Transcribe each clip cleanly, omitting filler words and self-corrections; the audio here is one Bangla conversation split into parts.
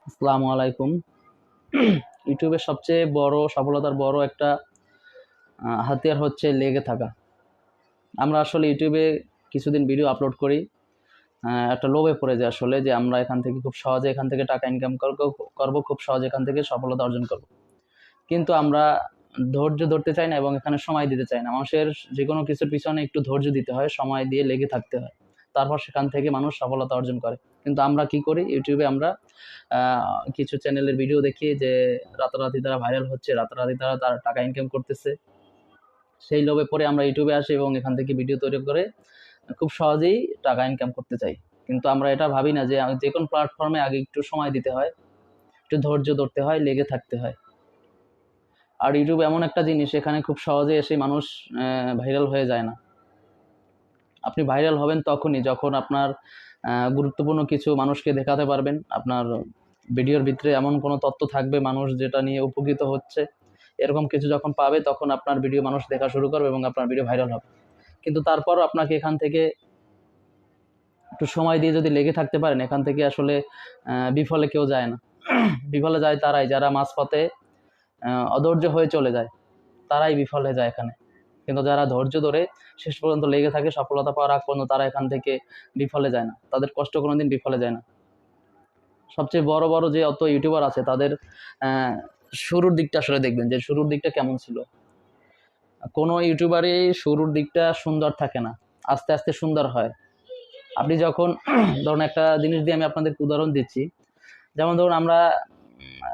আসসালামু আলাইকুম। ইউটিউবের সবচেয়ে বড় সফলতার বড় একটা হাতিয়ার হচ্ছে লেগে থাকা। আমরা আসলে ইউটিউবে কিছুদিন ভিডিও আপলোড করি, একটা লোভে পড়ে যাই আসলে যে আমরা এখান থেকে খুব সহজে এখান থেকে টাকা ইনকাম করব, খুব সহজে এখান থেকে সফলতা অর্জন করব। কিন্তু আমরা ধৈর্য ধরতে চাই না এবং এখানে সময় দিতে চাই না। মানুষের যেকোনো কিছুর পিছনে একটু ধৈর্য দিতে হয়, সময় দিয়ে লেগে থাকতে হয়। তারপর সেখান থেকে মানুষ সফলতা অর্জন করে। কিন্তু আমরা কি করি? ইউটিউবে আমরা কিছু চ্যানেলের ভিডিও দেখি যে রাতারাতি তারা ভাইরাল হচ্ছে, রাতারাতি তারা টাকা ইনকাম করতেছে। সেই লোভে পড়ে আমরা ইউটিউবে আসি এবং এখান থেকে ভিডিও তৈরি করে খুব সহজেই টাকা ইনকাম করতে চাই। কিন্তু আমরা এটা ভাবি না যে যেকোনো প্ল্যাটফর্মে আগে একটু সময় দিতে হয়, একটু ধৈর্য ধরতে হয়, লেগে থাকতে হয়। আর ইউটিউব এমন একটা জিনিস, এখানে খুব সহজে এসে মানুষ ভাইরাল হয়ে যায় না। আপনি ভাইরাল হবেন তখনই যখন আপনার গুরুত্বপূর্ণ কিছু মানুষকে দেখাতে পারবেন। আপনার ভিডিওর ভিতরে এমন কোনো তথ্য থাকবে মানুষ যেটা নিয়ে উপকৃত হচ্ছে, এরকম কিছু যখন পাবে তখন আপনার ভিডিও মানুষ দেখা শুরু করবে এবং আপনার ভিডিও ভাইরাল হবে। কিন্তু তারপরও আপনাকে এখান থেকে একটু সময় দিয়ে যদি লেগে থাকতে পারেন, এখান থেকে আসলে বিফলে কেউ যায় না। বিফলে যায় তারাই যারা মাঝপথে অধৈর্য হয়ে চলে যায়, তারাই বিফল হয়ে যায় এখানে। কিন্তু যারা ধৈর্য ধরে শেষ পর্যন্ত লেগে থাকে, সফলতা পাওয়ার আগ পর্যন্ত তারা এখান থেকে বিফলে যায় না। তাদের কষ্ট কোনোদিন বিফলে যায় না। সবচেয়ে বড় বড় যে অত ইউটিউবার আছে তাদের শুরুর দিকটা আসলে দেখবেন যে শুরুর দিকটা কেমন ছিল। কোনো ইউটিউবারই শুরুর দিকটা সুন্দর থাকে না, আস্তে আস্তে সুন্দর হয়। আপনি যখন ধরুন একটা জিনিস দিয়ে আমি আপনাদেরকে উদাহরণ দিচ্ছি, যেমন ধরুন আমরা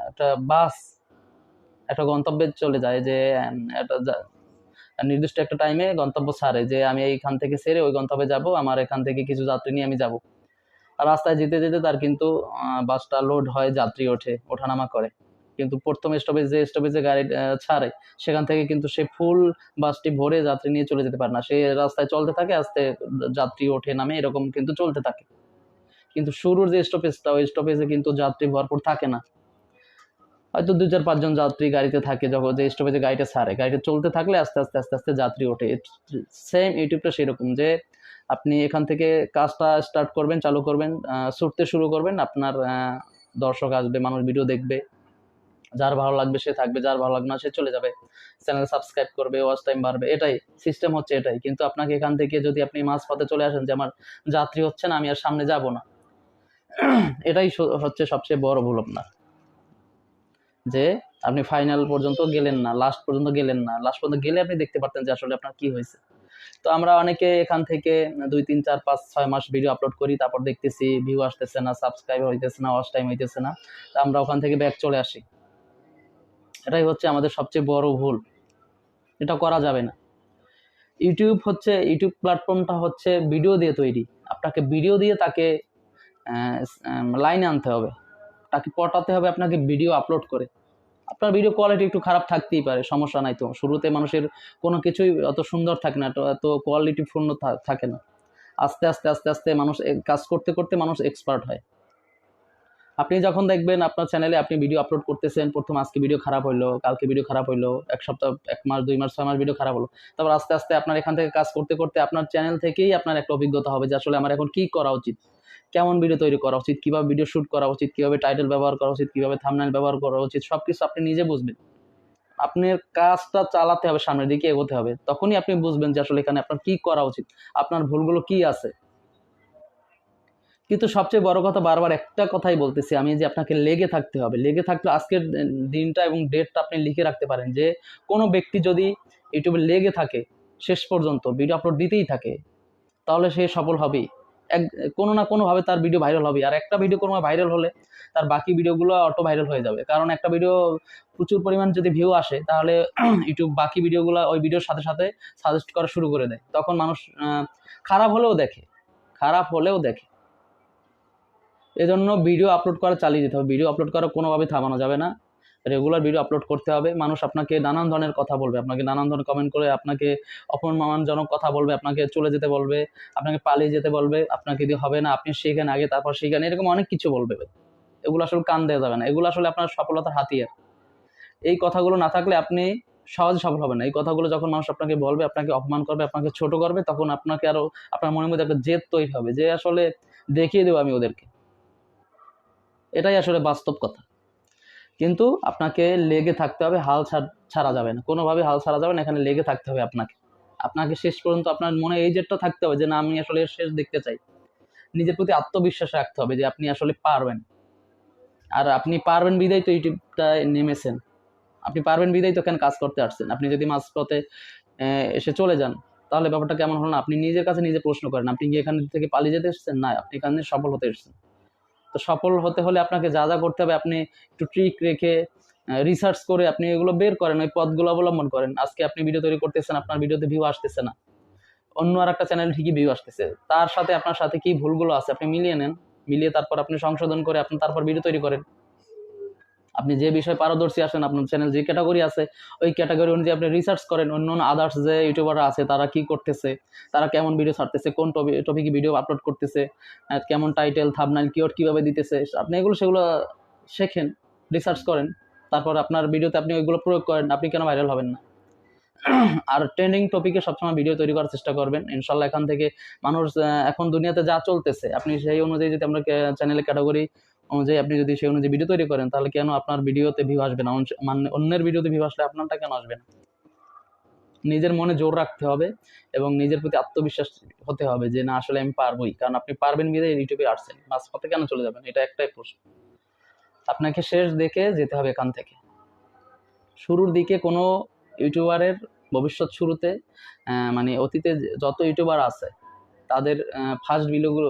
একটা বাস একটা গন্তব্যে চলে যায়, যে একটা নির্দিষ্ট একটা টাইমে গন্তব্য ছাড়ে যে আমি এইখান থেকে ছেড়ে ওই গন্তব্যে যাব, আমার এখান থেকে কিছু যাত্রী নিয়ে আমি যাব। আর রাস্তায় যেতে যেতে তার কিন্তু বাসটা লোড হয়, যাত্রী ওঠে, ওঠানামা করে। কিন্তু প্রথম স্টপেজে গাড়ি ছাড়ে, সেখান থেকে কিন্তু সে ফুল বাসটি ভরে যাত্রী নিয়ে চলে যেতে পারে না। সে রাস্তায় চলতে থাকে, আস্তে যাত্রী ওঠে নামে এরকম কিন্তু চলতে থাকে। কিন্তু শুরুর যে স্টপেজটা, ওই স্টপেজে কিন্তু যাত্রী ভরপুর থাকে না। হয়তো ২-৪-৫ জন যাত্রী গাড়িতে থাকে। যখন যে স্টপেজে গাড়িটা ছাড়ে, গাড়িটা চলতে থাকলে আস্তে আস্তে আস্তে আস্তে যাত্রী ওঠে। সেম ইউটিউবটা সেরকম, যে আপনি এখান থেকে কাজটা স্টার্ট করবেন, চালু করবেন, ছুটতে শুরু করবেন, আপনার দর্শক আসবে, মানুষ ভিডিও দেখবে। যার ভালো লাগবে সে থাকবে, যার ভালো লাগবে না সে চলে যাবে। চ্যানেল সাবস্ক্রাইব করবে, ওয়াচ টাইম বাড়বে। এটাই সিস্টেম হচ্ছে, এটাই। কিন্তু আপনাকে এখান থেকে যদি আপনি মাঝপথে চলে আসেন যে আমার যাত্রী হচ্ছে না, আমি আর সামনে যাব না, এটাই হচ্ছে সবচেয়ে বড় ভুল আপনার। যে আপনি ফাইনাল পর্যন্ত গেলেন না, লাস্ট পর্যন্ত গেলেন না। লাস্ট পর্যন্ত গেলে আপনি দেখতে পারতেন যে আসলে আপনার কি হয়েছে। তো আমরা অনেকে এখান থেকে 2-3-4-5-6 মাস ভিডিও আপলোড করি, তারপর দেখতেছি ভিউ আসতেছে না, সাবস্ক্রাইব হইতেছে না, ওয়াচ টাইম হইতেছে না। তো আমরা ওখান থেকে ব্যাক চলে আসি। এটাই হচ্ছে আমাদের সবচেয়ে বড় ভুল। এটা করা যাবে না। ইউটিউব প্ল্যাটফর্মটা হচ্ছে ভিডিও দিয়ে তৈরি। আপনাকে ভিডিও দিয়ে তাকে লাইনে আনতে হবে, তাকে পটাতে হবে আপনাকে ভিডিও আপলোড করে। আপনার ভিডিও কোয়ালিটি একটু খারাপ থাকতেই পারে, সমস্যা নাই তো। শুরুতে মানুষের কোনো কিছুই অত সুন্দর থাকে না, এত কোয়ালিটিপূর্ণ থাকে না। আস্তে আস্তে আস্তে আস্তে মানুষ কাজ করতে করতে মানুষ এক্সপার্ট হয়। আপনি যখন দেখবেন আপনার চ্যানেলে আপনি ভিডিও আপলোড করতেছেন, প্রথম আজকে ভিডিও খারাপ হইলো, কালকে ভিডিও খারাপ হইলো, 1 সপ্তাহ, 1 মাস, 2 মাস, 6 মাস ভিডিও খারাপ হলো। তারপর আস্তে আস্তে আপনার এখান থেকে কাজ করতে করতে আপনার চ্যানেল থেকেই আপনার একটা অভিজ্ঞতা হবে যে আসলে আমার এখন কি করা উচিত, কেমন ভিডিও তৈরি করা উচিত, কিভাবে ভিডিও শুট করা উচিত, কিভাবে টাইটেল ব্যবহার করা উচিত, কিভাবে থাম্বনেল ব্যবহার করা উচিত। সবকিছু আপনি নিজে বুঝবেন। আপনার কাজটা চালাতে হবে, সামনের দিকে এগোতে হবে। তখনই আপনি বুঝবেন যে আসলে এখানে আপনার কি করা উচিত, আপনার ভুলগুলো কি আছে। কিন্তু সবচেয়ে বড় কথা, বারবার একটা কথাই বলতেছি আমি, যে আপনাকে লেগে থাকতে হবে। লেগে থাকলে আজকের দিনটা এবং ডেটটা আপনি লিখে রাখতে পারেন, যে কোনো ব্যক্তি যদি ইউটিউবে লেগে থাকে, শেষ পর্যন্ত ভিডিও আপলোড দিতেই থাকে, তাহলে সে সফল হবেই। কোনো না কোনোভাবে তার ভিডিও ভাইরাল হবে। আর একটা ভিডিও কোনো ভাইরাল হলে তার বাকি ভিডিওগুলো অটো ভাইরাল হয়ে যাবে। কারণ একটা ভিডিও প্রচুর পরিমাণ যদি ভিউ আসে, তাহলে ইউটিউব বাকি ভিডিওগুলো ওই ভিডিওর সাথে সাথে সাজেস্ট করা শুরু করে দেয়। তখন মানুষ খারাপ হলেও দেখে, খারাপ হলেও দেখে। এজন্য ভিডিও আপলোড করা চালিয়ে যেতে হবে। ভিডিও আপলোড করা কোনোভাবে থামানো যাবে না। রেগুলার ভিডিও আপলোড করতে হবে। মানুষ আপনাকে নানান ধরনের কথা বলবে, আপনাকে নানান ধরনের কমেন্ট করে আপনাকে অপমানজনক কথা বলবে, আপনাকে চলে যেতে বলবে, আপনাকে পালিয়ে যেতে বলবে, আপনাকে দিয়ে হবে না, আপনি শিখেন আগে তারপর শিখেন, এরকম অনেক কিছু বলবে। এগুলো আসলে কান দেওয়া যাবে না। এগুলো আসলে আপনার সফলতার হাতিয়ার। এই কথাগুলো না থাকলে আপনি সহজে সফল হবেন না। এই কথাগুলো যখন মানুষ আপনাকে বলবে, আপনাকে অপমান করবে, আপনাকে ছোট করবে, তখন আপনাকে আরো আপনার মনের মধ্যে একটা জেদ তৈরি হবে যে আসলে দেখিয়ে দেবো আমি ওদেরকে। এটাই আসলে বাস্তব কথা। কিন্তু আপনাকে লেগে থাকতে হবে, হাল ছাড়া যাবে না, কোনোভাবে হাল ছাড়া যাবে না, এখানে লেগে থাকতে হবে আপনাকে শেষ পর্যন্ত আপনার মনে এই জেদটা থাকতে হবে যে না, আমি আসলে এর শেষ দেখতে চাই। নিজের প্রতি আত্মবিশ্বাস রাখতে হবে যে আপনি আসলে পারবেন। আর আপনি পারবেন বিধায় তো ইউটিউবটায় নেমেছেন, আপনি পারবেন বিধায় তো এখানে কাজ করতে আসছেন। আপনি যদি মাঝপথে এসে চলে যান, তাহলে ব্যাপারটা কেমন হলো না? আপনি নিজের কাছে নিজে প্রশ্ন করেন, আপনি কি এখান থেকে পালিয়ে যেতে এসেছেন? না, আপনি এখানে সফল হতে এসেছেন। তো সফল হতে হলে আপনাকে যা যা করতে হবে, আপনি একটু ট্রিক রেখে রিসার্চ করে আপনি এগুলো বের করেন, ওই পথগুলো অবলম্বন করেন। আজকে আপনি ভিডিও তৈরি করতেছেন, আপনার ভিডিওতে ভিউ আসতেছে না, অন্য আর একটা চ্যানেল ঠিকই ভিউ আসতেছে, তার সাথে আপনার সাথে কি ভুলগুলো আছে আপনি মিলিয়ে নেন, মিলিয়ে তারপর আপনি সংশোধন করে আপনি তারপর ভিডিও তৈরি করেন। আপনি যে বিষয়ে পারদর্শী আছেন, আপনার চ্যানেল যে ক্যাটাগরি আছে, ওই ক্যাটাগরি অনুযায়ী আপনি রিসার্চ করেন অন্য অন্য আদার্স যে ইউটিউবাররা আছে তারা কি করতেছে, তারা কেমন ভিডিও ছাড়তেছে, কোন টপিকে ভিডিও আপলোড করতেছে, কেমন টাইটেল থাম্বনেইল কিওয়ার্ড কীভাবে দিতেছে, আপনি সেগুলো শেখেন, রিসার্চ করেন, তারপর আপনার ভিডিওতে আপনি ওইগুলো প্রয়োগ করেন। আপনি কেন ভাইরাল হবেন না? আর ট্রেন্ডিং টপিকে সবসময় ভিডিও তৈরি করার চেষ্টা করবেন। ইনশাল্লাহ এখান থেকে মানুষ এখন দুনিয়াতে যা চলতেছে, আপনি সেই অনুযায়ী যদি আমরা চ্যানেলের ক্যাটাগরি অনুযায়ী আপনি যদি সেই অনুযায়ী ভিডিও তৈরি করেন, তাহলে কেন আপনার ভিডিওতে ভিউ আসবে না? মানে অন্যের ভিডিওতে ভিউ আসলে আপনারটা কেন আসবে না? নিজের মনে জোর রাখতে হবে এবং নিজের প্রতি আত্মবিশ্বাস হতে হবে যে না, আসলে আমি পারবোই। কারণ আপনি পারবেন বিধায় ইউটিউবে আসছেন, মাঝপথে কেন চলে যাবেন? এটা একটাই প্রশ্ন। আপনাকে শেষ দেখে যেতে হবে এখান থেকে। শুরুর দিকে কোনো ইউটিউবারের ভবিষ্যৎ শুরুতে মানে অতীতে যত ইউটিউবার আছে তাদের ফার্স্ট ভিডিওগুলো,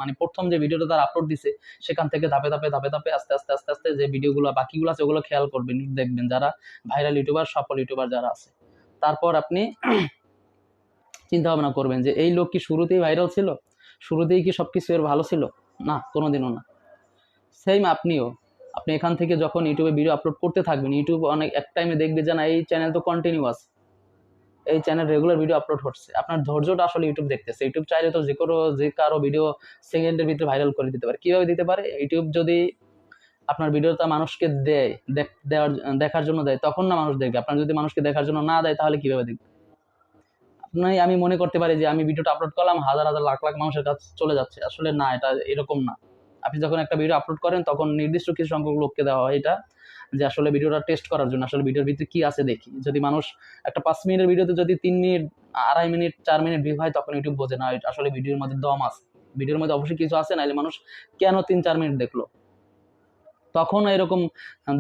মানে প্রথম যে ভিডিওটা তারা আপলোড দিছে, সেখান থেকে ধাপে ধাপে ধাপে ধাপে আস্তে আস্তে আস্তে আস্তে যে ভিডিওগুলো বাকিগুলো আছে ওগুলো খেয়াল করবেন, দেখবেন যারা ভাইরাল ইউটিউবার, সফল ইউটিউবার যারা আছে। তারপর আপনি চিন্তা ভাবনা করবেন যে এই লোক কি শুরুতেই ভাইরাল ছিল? শুরুতেই কি সবকিছু এর ভালো ছিল? না, কোনোদিনও না। সেম আপনি এখান থেকে যখন ইউটিউবে ভিডিও আপলোড করতে থাকবেন, ইউটিউব অনেক এক টাইমে দেখবে যে না, এই চ্যানেল তো কন্টিনিউয়াস, এই চ্যানেল রেগুলার ভিডিও আপলোড হচ্ছে। আপনার ধৈর্যটা আসলে ইউটিউব দেখতেছে। ইউটিউব চাইলে তো যে কারো ভিডিও সেকেন্ডের ভিতরে ভাইরাল করে দিতে পারে। কিভাবে দিতে পারে? ইউটিউব যদি আপনার ভিডিওটা মানুষকে দেখার জন্য দেয়, তখন না মানুষ দেখবে। আপনার যদি মানুষকে দেখার জন্য না দেয়, তাহলে কিভাবে দেখবে? আমি মনে করতে পারি যে আমি ভিডিওটা আপলোড করলাম, হাজার হাজার লাখ লাখ মানুষের কাছে চলে যাচ্ছে। আসলে না, এটা এরকম না। আপনি যখন একটা ভিডিও আপলোড করেন, তখন নির্দিষ্ট কিছু সংখ্যক লোককে দেওয়া হয় এটা, যে আসলে ভিডিওটা টেস্ট করার জন্য, আসলে ভিডিওর ভিতরে কি আছে দেখি। যদি মানুষ একটা 5 মিনিটের ভিডিওতে যদি 3 মিনিট, 2.5 মিনিট, 4 মিনিট ভিউ হয়, তখন ইউটিউব বোঝে না আসলে ভিডিওর মধ্যে দম আছে, ভিডিওর মধ্যে অবশ্যই কিছু আছে, নাহলে মানুষ কেন 3-4 মিনিট দেখলো। তখন এরকম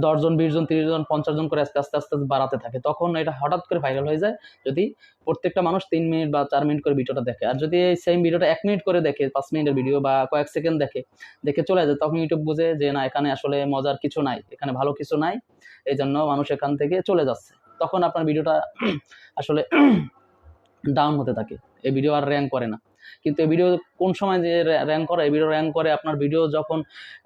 10 জন, 20 জন, 30 জন, 50 জন করে আস্তে আস্তে আস্তে বাড়াতে থাকে। তখন এটা হঠাৎ করে ভাইরাল হয়ে যায় যদি প্রত্যেকটা মানুষ 3 মিনিট বা 4 মিনিট করে ভিডিওটা দেখে। আর যদি এই সেম ভিডিওটা 1 মিনিট করে দেখে, 5 মিনিটের ভিডিও বা কয়েক সেকেন্ড দেখে চলে যায়, তখন ইউটিউব বোঝে যে না, এখানে আসলে মজার কিছু নাই, এখানে ভালো কিছু নাই, এই জন্য মানুষ এখান থেকে চলে যাচ্ছে। তখন আপনার ভিডিওটা আসলে ডাউন হতে থাকে, এই ভিডিও আর র্যাঙ্ক করে না। কিন্তু এই ভিডিও কোন সময় যে র্যাঙ্ক করে? এই ভিডিও র্যাঙ্ক করে আপনার ভিডিও যখন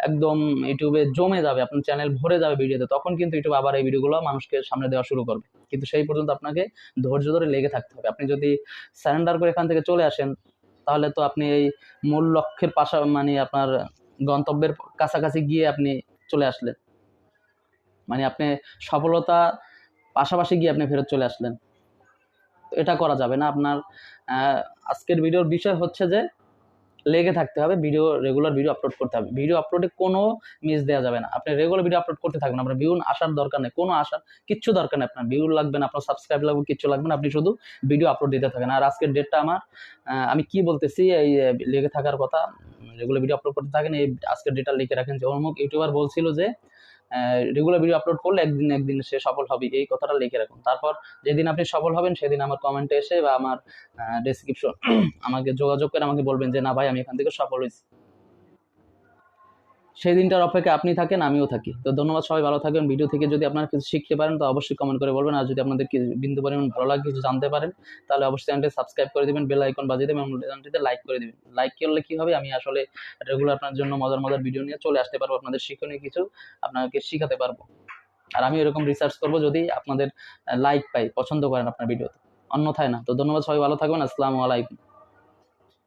একদম ইউটিউবে জমে যাবে, আপনার চ্যানেল ভরে যাবে ভিডিওতে, তখন কিন্তু ইউটিউব আবার এই ভিডিওগুলো মানুষকে সামনে দেওয়া শুরু করবে। কিন্তু সেই পর্যন্ত আপনাকে ধৈর্য ধরে লেগে থাকতে হবে। আপনি যদি সারেন্ডার করে এখান থেকে চলে আসেন, তাহলে তো আপনি এই মূল লক্ষ্যের মানে আপনার গন্তব্যের কাছাকাছি গিয়ে আপনি চলে আসলেন, মানে আপনি সফলতা পাশাপাশি গিয়ে আপনি ফেরত চলে আসলেন। এটা করা যাবে না। আপনার আজকের ভিডিওর বিষয় হচ্ছে যে লেগে থাকতে হবে, রেগুলার ভিডিও আপলোড করতে হবে। ভিডিও আপলোডে কোনো মিস দেওয়া যাবে না। আপনি রেগুলার ভিডিও আপলোড করতে থাকবেন। আপনার ভিউ আসার দরকার নেই, কোনো কিচ্ছু দরকার নেই। আপনার ভিউ লাগবে না, আপনার সাবস্ক্রাইব লাগবে, কিচ্ছু লাগবে না। আপনি শুধু ভিডিও আপলোড দিতে থাকেন। আর আজকের ডেটটা আমি কি বলতেছি, এই লেগে থাকার কথা, রেগুলার ভিডিও আপলোড করতে থাকেন, এই আজকের ডেটটা লিখে রাখেন যে অমুক ইউটিউবার বলছিল যে রেগুলার ভিডিও আপলোড করলে একদিন সে সফল হবে, এই কথাটা লিখে রাখুন। তারপর যেদিন আপনি সফল হবেন, সেদিন আমার কমেন্টে এসে বা আমার ডেসক্রিপশন আমাকে যোগাযোগ করে আমাকে বলবেন যে না ভাই, আমি এখান থেকে সফল হয়েছি। সেই দিনটার অপেক্ষা আপনি থাকেন, আমিও থাকি। তো ধন্যবাদ, সবাই ভালো থাকবেন। ভিডিও থেকে যদি আপনারা কিছু শিখতে পারেন, তো অবশ্যই কমেন্ট করে বলবেন। আর যদি আপনাদের বিন্দু পরিমাণ ভালো লাগে, কিছু জানতে পারেন, তাহলে অবশ্যই চ্যানেলটি সাবস্ক্রাইব করে দিবেন, বেল আইকন বাজিয়ে দেবেন এবং চ্যানেলটিতে লাইক করে দিবেন। লাইক করলে কি হবে, আমি আসলে রেগুলার আপনার জন্য মজার মজার ভিডিও নিয়ে চলে আসতে পারবো, আপনাদের শিক্ষণীয় কিছু আপনাকে শিখাতে পারবো। আর আমি এরকম রিসার্চ করবো যদি আপনাদের লাইক পাই, পছন্দ করেন আপনার ভিডিওতে, অন্যথায় না। তো ধন্যবাদ, সবাই ভালো থাকবেন। আসসালামু আলাইকুম।